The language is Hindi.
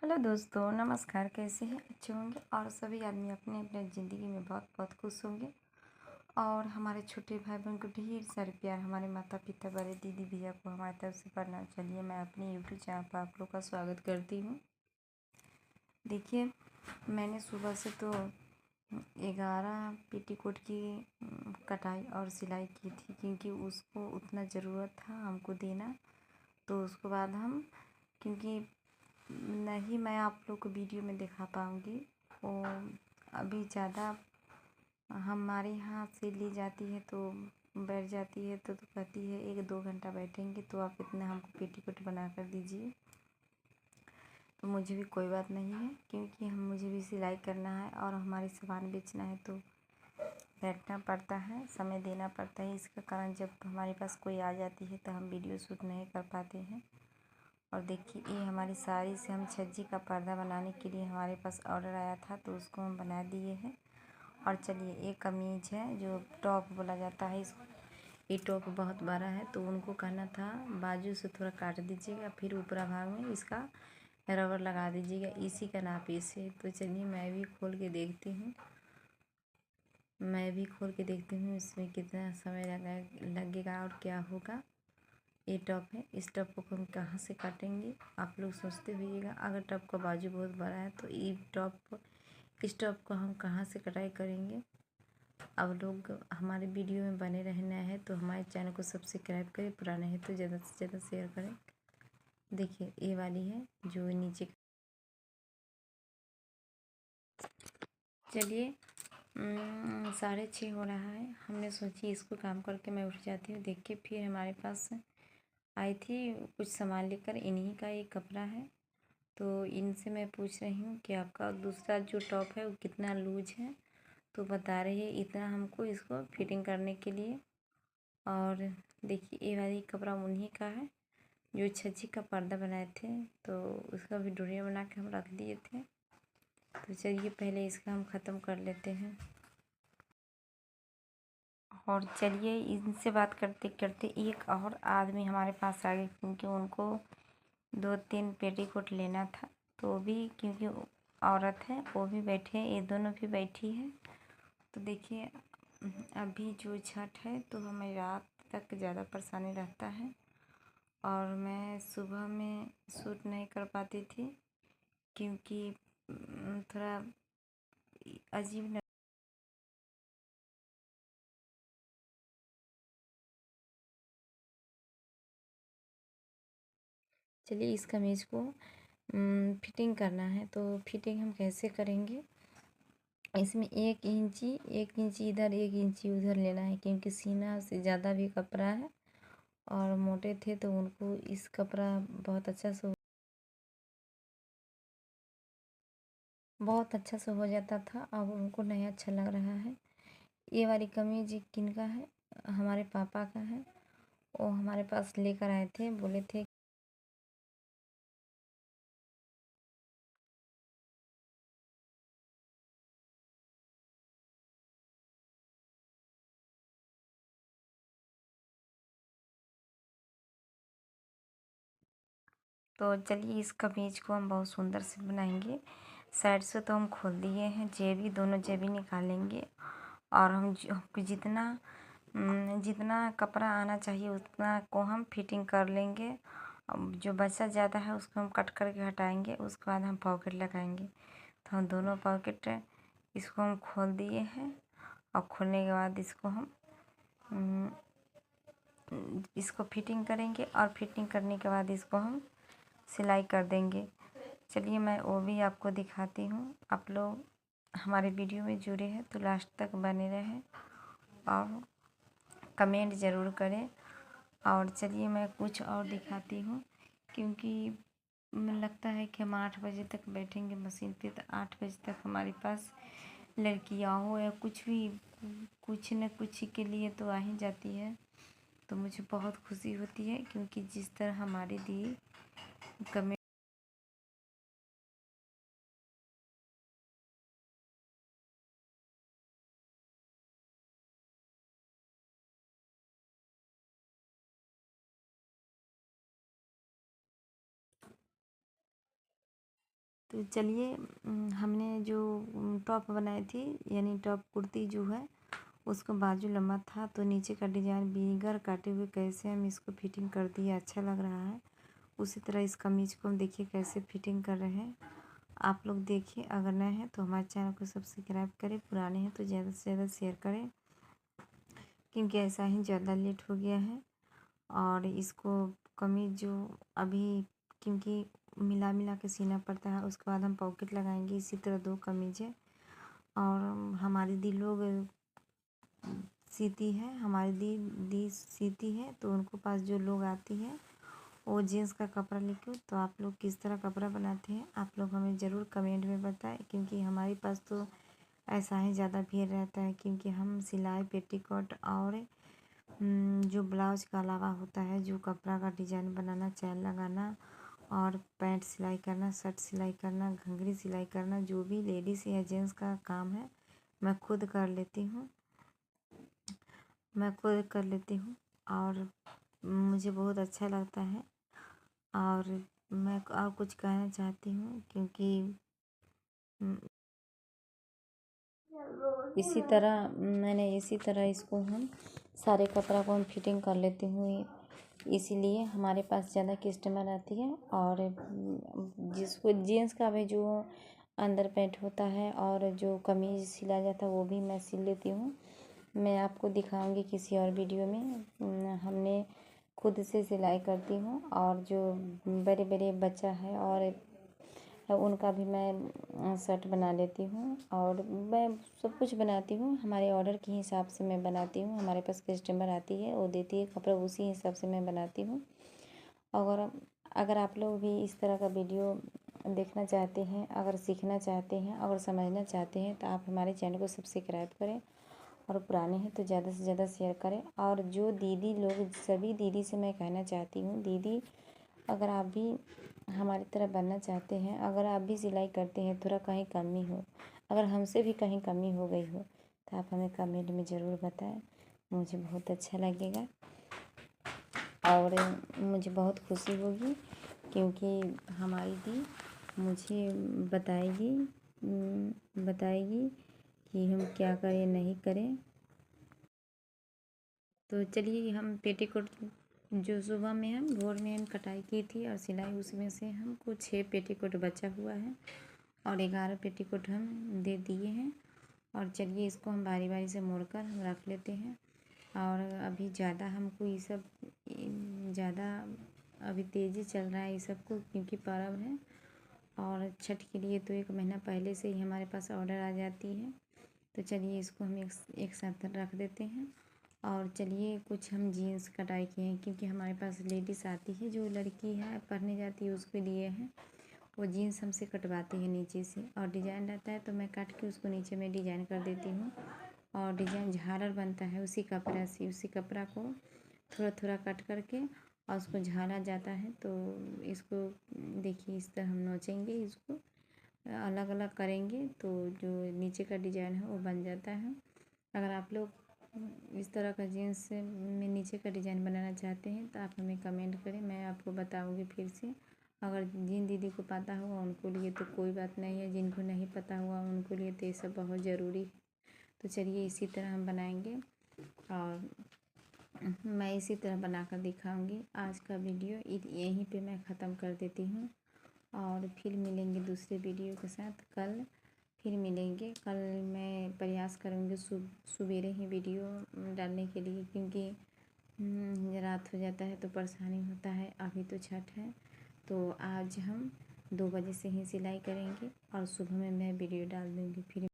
हेलो दोस्तों, नमस्कार। कैसे हैं? अच्छे होंगे और सभी आदमी अपने अपने ज़िंदगी में बहुत बहुत खुश होंगे। और हमारे छोटे भाई बहन को ढेर सारे प्यार, हमारे माता पिता, बड़े दीदी भैया को हमारी तरफ से करना। चलिए मैं अपने यूट्यूब चैनल पर आप लोग का स्वागत करती हूँ। देखिए, मैंने सुबह से तो 11 पेटीकोट की कटाई और सिलाई की थी, क्योंकि उसको उतना ज़रूरत था हमको देना। तो उसके बाद हम, क्योंकि नहीं मैं आप लोग को वीडियो में दिखा पाऊँगी, वो अभी ज़्यादा हमारे यहाँ से ली जाती है तो बैठ जाती है, तो कहती है 1-2 घंटा बैठेंगे तो आप इतना हमको पेटीकोट बना कर दीजिए। तो मुझे भी कोई बात नहीं है, क्योंकि मुझे भी सिलाई करना है और हमारी सामान बेचना है तो बैठना पड़ता है, समय देना पड़ता है। इसका कारण जब हमारे पास कोई आ जाती है तो हम वीडियो शूट नहीं कर पाते हैं। और देखिए, ये हमारी साड़ी से हम छज्जी का पर्दा बनाने के लिए हमारे पास ऑर्डर आया था, तो उसको हम बना दिए हैं। और चलिए, एक कमीज है जो टॉप बोला जाता है, इसको ये टॉप बहुत बड़ा है तो उनको कहना था बाजू से थोड़ा काट दीजिएगा, फिर ऊपरा भाग में इसका रबर लगा दीजिएगा, इसी का नाप इसे। तो चलिए मैं भी खोल के देखती हूँ इसमें कितना समय लगेगा और क्या होगा। ये टॉप है, इस टॉप को हम कहाँ से काटेंगे आप लोग सोचते होइएगा। अगर टॉप का बाजू बहुत बड़ा है तो इस टॉप को हम कहाँ से कटाई करेंगे। अब लोग हमारे वीडियो में बने रहना है तो हमारे चैनल को सब्सक्राइब करें, पुराने हैं तो ज़्यादा से ज़्यादा शेयर करें। देखिए, ये वाली है जो नीचे। चलिए, 6:30 हो रहा है। हमने सोची इसको काम करके मैं उठ जाती हूँ। देखिए, फिर हमारे पास आई थी कुछ सामान लेकर, इन्हीं का एक कपड़ा है। तो इनसे मैं पूछ रही हूँ कि आपका दूसरा जो टॉप है वो कितना लूज है, तो बता रही है इतना हमको इसको फिटिंग करने के लिए। और देखिए, ये वाली कपड़ा उन्हीं का है जो छज्जी का पर्दा बनाए थे, तो उसका भी डोरिया बना के हम रख दिए थे। तो चलिए पहले इसका हम ख़त्म कर लेते हैं। और चलिए, इनसे बात करते करते एक और आदमी हमारे पास आ गए, क्योंकि उनको 2-3 पेटीकोट लेना था। तो भी क्योंकि औरत है, वो भी बैठे, ये दोनों भी बैठी है। तो देखिए, अभी जो छठ है तो हमें रात तक ज़्यादा परेशानी रहता है, और मैं सुबह में शूट नहीं कर पाती थी, क्योंकि थोड़ा अजीब। चलिए, इस कमीज को फिटिंग करना है, तो फिटिंग हम कैसे करेंगे। इसमें 1 इंची इधर 1 इंची उधर लेना है, क्योंकि सीना से ज़्यादा भी कपड़ा है और मोटे थे तो उनको इस कपड़ा बहुत अच्छा से हो जाता था। अब उनको नहीं अच्छा लग रहा है। ये वाली कमीज किनका है? हमारे पापा का है। वो हमारे पास लेकर आए थे, बोले थे। तो चलिए, इस कमीज को हम बहुत सुंदर से बनाएंगे। साइड से तो हम खोल दिए हैं, जेबी दोनों जेबी निकालेंगे। और हमको जितना कपड़ा आना चाहिए उतना को हम फिटिंग कर लेंगे। अब जो बचा ज़्यादा है उसको हम कट करके हटाएंगे, उसके बाद हम पॉकेट लगाएंगे। तो हम दोनों पॉकेट इसको हम खोल दिए हैं, और खोलने के बाद इसको फिटिंग करेंगे, और फिटिंग करने के बाद इसको हम सिलाई कर देंगे। चलिए मैं वो भी आपको दिखाती हूँ। आप लोग हमारे वीडियो में जुड़े हैं तो लास्ट तक बने रहें और कमेंट ज़रूर करें। और चलिए मैं कुछ और दिखाती हूँ, क्योंकि मुझे लगता है कि हम 8 बजे तक बैठेंगे मशीन पे, तो 8 बजे तक हमारे पास लड़कियाँ हो या कुछ न कुछ के लिए तो आ ही जाती है। तो मुझे बहुत खुशी होती है, क्योंकि जिस तरह हमारे लिए कमेंट तो चलिए हमने जो टॉप बनाई थी यानी टॉप कुर्ती जो है उसको बाजू लंबा था, तो नीचे का डिजाइन बिगर काटे हुए कैसे हम इसको फिटिंग कर दिए, अच्छा लग रहा है। उसी तरह इस कमीज को हम देखिए कैसे फिटिंग कर रहे हैं। आप लोग देखिए, अगर नए हैं तो हमारे चैनल को सब्सक्राइब करें, पुराने हैं तो ज़्यादा से ज़्यादा शेयर करें, क्योंकि ऐसा ही ज़्यादा लेट हो गया है। और इसको कमीज जो अभी क्योंकि मिला मिला के सीना पड़ता है, उसके बाद हम पॉकेट लगाएंगे। इसी तरह 2 कमीज है और हमारी दी लोग सीती है, हमारी दी सीती है, तो उनको पास जो लोग आती है वो जीन्स का कपड़ा लेके, तो आप लोग किस तरह कपड़ा बनाते हैं आप लोग हमें ज़रूर कमेंट में बताएं, क्योंकि हमारे पास तो ऐसा ही ज़्यादा भीड़ रहता है, क्योंकि हम सिलाई पेटीकोट और जो ब्लाउज का अलावा होता है, जो कपड़ा का डिजाइन बनाना, चैन लगाना और पैंट सिलाई करना, शर्ट सिलाई करना, घंघरी सिलाई करना, जो भी लेडीज़ या जेंट्स का काम है मैं खुद कर लेती हूँ, और मुझे बहुत अच्छा लगता है। और मैं और कुछ कहना चाहती हूँ, क्योंकि इसी तरह इसको हम सारे कपड़ा को हम फिटिंग कर लेती हूँ, इसीलिए हमारे पास ज़्यादा कस्टमर आती है। और जिसको जीन्स का भी जो अंदर पैंट होता है और जो कमीज सिला जाता है वो भी मैं सिल लेती हूँ। मैं आपको दिखाऊंगी किसी और वीडियो में। हमने खुद से सिलाई करती हूँ, और जो बड़े बड़े बच्चा है और उनका भी मैं शर्ट बना लेती हूँ, और मैं सब कुछ बनाती हूँ। हमारे ऑर्डर के हिसाब से मैं बनाती हूँ, हमारे पास कस्टमर आती है वो देती है कपड़ा, उसी हिसाब से मैं बनाती हूँ। अगर आप लोग भी इस तरह का वीडियो देखना चाहते हैं, अगर सीखना चाहते हैं, अगर समझना चाहते हैं, तो आप हमारे चैनल को सब्सक्राइब करें, और पुराने हैं तो ज़्यादा से ज़्यादा शेयर करें। और जो दीदी लोग, सभी दीदी से मैं कहना चाहती हूँ, दीदी अगर आप भी हमारी तरह बनना चाहते हैं, अगर आप भी सिलाई करते हैं, थोड़ा कहीं कमी हो, अगर हमसे भी कहीं कमी हो गई हो, तो आप हमें कमेंट में ज़रूर बताएं, मुझे बहुत अच्छा लगेगा और मुझे बहुत खुशी होगी, क्योंकि हमारी दी मुझे बताएगी कि हम क्या करें नहीं करें। तो चलिए, हम पेटीकोट जो सुबह में हम भोर में हम कटाई की थी और सिलाई, उसमें से हमको 6 पेटीकोट बचा हुआ है और 11 पेटीकोट हम दे दिए हैं। और चलिए, इसको हम बारी बारी से मोड़कर हम रख लेते हैं। और अभी ज़्यादा हमको ये सब ज़्यादा अभी तेज़ी चल रहा है ये सब को, क्योंकि पर्व है और छठ के लिए तो 1 महीना पहले से ही हमारे पास ऑर्डर आ जाती है। तो चलिए, इसको हम एक साथ रख देते हैं। और चलिए, कुछ हम जीन्स कटाई किए हैं, क्योंकि हमारे पास लेडीज़ आती है, जो लड़की है पढ़ने जाती है, उसके लिए है, वो जीन्स हमसे कटवाती है नीचे से, और डिजाइन रहता है तो मैं काट के उसको नीचे में डिजाइन कर देती हूँ। और डिजाइन झालर बनता है उसी कपड़ा से, उसी कपड़ा को थोड़ा थोड़ा कट करके और उसको झाला जाता है। तो इसको देखिए, इस तरह हम नोचेंगे, इसको अलग अलग करेंगे तो जो नीचे का डिजाइन है वो बन जाता है। अगर आप लोग इस तरह का जीन्स में नीचे का डिज़ाइन बनाना चाहते हैं तो आप हमें कमेंट करें, मैं आपको बताऊंगी फिर से। अगर जिन दीदी को पता होगा उनको लिए तो कोई बात नहीं है, जिनको नहीं पता हुआ उनको लिए तो ये सब बहुत ज़रूरी है। तो चलिए, इसी तरह हम बनाएंगे और मैं इसी तरह बनाकर दिखाऊंगी। आज का वीडियो यहीं पे मैं ख़त्म कर देती हूँ, और फिर मिलेंगे दूसरे वीडियो के साथ। कल फिर मिलेंगे। कल मैं प्रयास करूँगी सुबेरे ही वीडियो डालने के लिए, क्योंकि रात हो जाता है तो परेशानी होता है। अभी तो छठ है, तो आज हम 2 बजे से ही सिलाई करेंगे और सुबह में मैं वीडियो डाल दूँगी। फिर